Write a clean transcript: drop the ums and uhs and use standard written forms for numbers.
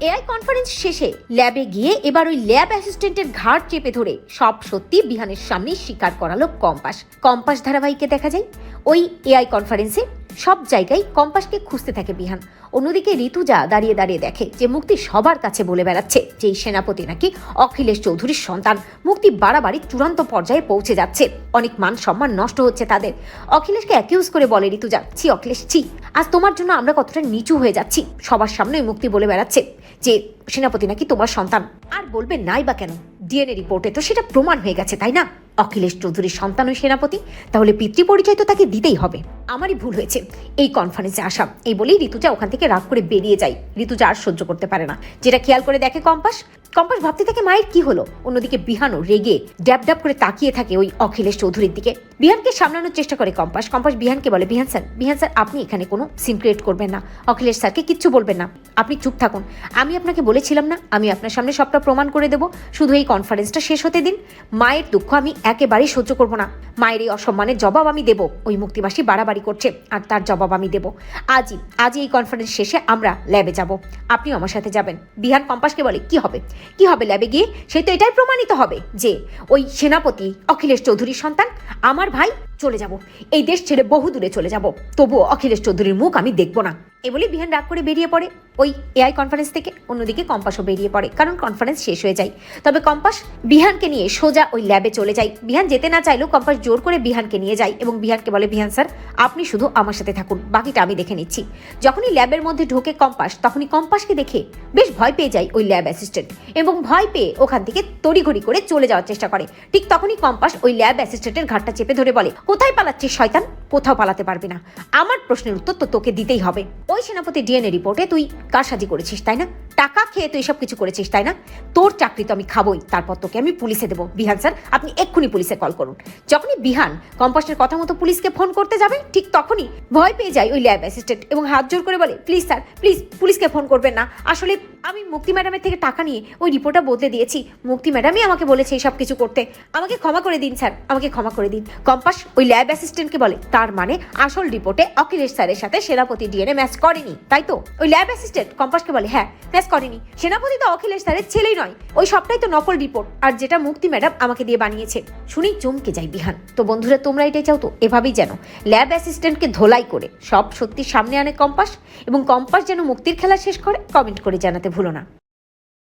AI conference শেষে ল্যাবে গিয়ে এবার ওই ল্যাব অ্যাসিস্ট্যান্টের ঘাড় চেপে ধরে সব সত্যি বিহানের সামনে স্বীকার করালো কম্পাস ধারাবাহিকে দেখা যায় ওই এআই কনফারেন্সে সব জায়গায় কম্পাসকে খুঁজতে থাকে বিহান। অন্যদিকে ঋতুজা দাঁড়িয়ে দাঁড়িয়ে দেখে যে মুক্তি সবার কাছে বলে বেড়াচ্ছে যে এই সেনাপতি নাকি অখিলেশ চৌধুরীর সন্তান। মুক্তি বাড়াবাড়ি চূড়ান্ত পর্যায়ে পৌঁছে যাচ্ছে, অনেক মান সম্মান নষ্ট হচ্ছে তাদের। অখিলেশকে অ্যাকিউজ করে বলে ঋতুজা, ছি অখিলেশ ছি, আজ তোমার জন্য আমরা কতটা নিচু হয়ে যাচ্ছি। সবার সামনে মুক্তি বলে বেড়াচ্ছে যে সেনাপতি নাকি তোমার সন্তান। আর বলবে নাই বা কেন, ডিএনএ রিপোর্টে তো সেটা প্রমাণ হয়ে গেছে, তাই না? অখিলেশ চৌধুরীর সন্তান ওই সেনাপতি, তাহলে পিতৃ পরিচয় তো তাকে দিতেই হবে। আমারই ভুল হয়েছে এই কনফারেন্সে আসা, এই বলেই ঋতুজা ওখান থেকে রাগ করে বেরিয়ে যায়। ঋতুজা আর সহ্য করতে পারে না, যেটা খেয়াল করে দেখে কম্পাস ভাবতে থাকে মায়ের কি হলো। অন্যদিকে বিহানও রেগে ড্যাব করে তাকিয়ে থাকে ওই অখিলেশ চৌধুরীর দিকে। বিহানকে সামলানোর চেষ্টা করে কম্পাস বিহানকে বলে, বিহান স্যার আপনি এখানে কোনো সিন ক্রিয়েট করবেন না, অখিলেশ স্যারকে কিচ্ছু বলবেন না, আপনি চুপ থাকুন। আমি আপনাকে বলেছিলাম না আমি আপনার সামনে সবটা প্রমাণ করে দেবো, শুধু এই কনফারেন্সটা শেষ হতে দিন। মায়ের দুঃখ আমি একেবারেই সহ্য করবো না, মায়ের এই অসম্মানের জবাব আমি দেবো। ওই মুক্তিবাসী বাড়াবাড়ি করছে আর তার জবাব আমি দেবো। আজই এই কনফারেন্স শেষে আমরা ল্যাবে যাব, আপনিও আমার সাথে যাবেন। বিহান কম্পাসকে বলে, কি হবে ল্যাবে গিয়ে? সে তো এটাই প্রমাণিত হবে যে ওই সেনাপতি অখিলেশ চৌধুরীর সন্তান। আমার ভাই চলে যাব, এই দেশ ছেড়ে বহু দূরে চলে যাব, তবুও অখিলেশ চৌধুরীর মুখ আমি দেখবো না। এই বলে বিহান রাগ করে বেরিয়ে পড়ে ওই এআই কনফারেন্স থেকে। অন্যদিকে কম্পাসও বেরিয়ে পড়ে, কারণ কনফারেন্স শেষ হয়ে যায়। তবে কম্পাস বিহানকে নিয়ে সোজা ওই ল্যাবে চলে যায়। বিহান যেতে না চাইলেও কম্পাস জোর করে বিহানকে নিয়ে যায় এবং বিহানকে বলে, বিহান স্যার আপনি শুধু আমার সাথে থাকুন, বাকিটা আমি দেখে নিচ্ছি। যখনই ল্যাবের মধ্যে ঢোকে কম্পাস, তখনই কম্পাসকে দেখে বেশ ভয় পেয়ে যায় ওই ল্যাব অ্যাসিস্ট্যান্ট এবং ভয় পেয়ে ওখান থেকে তড়িঘড়ি করে চলে যাওয়ার চেষ্টা করে। ঠিক তখনই কম্পাস ওই ল্যাব অ্যাসিস্ট্যান্টের ঘাটটা চেপে ধরে বলে, কোথায় পালাচ্ছিস শয়তান? কোথাও পালাতে পারবি না, আমার প্রশ্নের উত্তর তো তোকে দিতেই হবে। ওই সেনাপতি ডিএনএ রিপোর্টে তুই কারসাজি করেছিস তাই না? টাকা খেয়ে তুই সব কিছু করেছিস তাই না? তোর চাকরি তো আমি খাবোই, তারপর তোকে আমি পুলিশে দেবো। বিহান স্যার আপনি এক্ষুনি পুলিশে কল করুন। যখনই বিহান কম্পাসের কথা মতো পুলিশকে ফোন করতে যাবে, ঠিক তখনই ভয় পেয়ে যায় ওই ল্যাব অ্যাসিস্ট্যান্ট এবং হাত জোর করে বলে, প্লিজ স্যার প্লিজ পুলিশকে ফোন করবেন না, আসলে আমি মুক্তি ম্যাডামের থেকে টাকা নিয়ে ওই রিপোর্টটা বদলে দিয়েছি, মুক্তি ম্যাডামই আমাকে বলেছে এই সব কিছু করতে, আমাকে ক্ষমা করে দিন স্যার, আমাকে ক্ষমা করে দিন। কম্পাস ওই ল্যাব অ্যাসিস্ট্যান্টকে বলে, তার মানে আসল রিপোর্টে অখিলেশ স্যারের সাথে সেনাপতি ডিএনএ ম্যাচ করেনি তাই তো? ওই ল্যাব অ্যাসিস্ট্যান্ট কম্পাসকে বলে, হ্যাঁ ম্যাচ করেনি, সেনাপতি তো অখিলেশ স্যারের ছেলেই নয়, ওই সবটাই তো নকল রিপোর্ট, আর যেটা মুক্তি ম্যাডাম আমাকে দিয়ে বানিয়েছে। শুনেই চমকে যায় বিহান। তো বন্ধুরা তোমরা এটাই চাও তো এভাবেই যেন ল্যাব অ্যাসিস্ট্যান্টকে ধোলাই করে সব সত্যি সামনে আনে কম্পাস, এবং কম্পাস যেন মুক্তির খেলা শেষ করে? কমেন্ট করে জানাতে ভুলো না।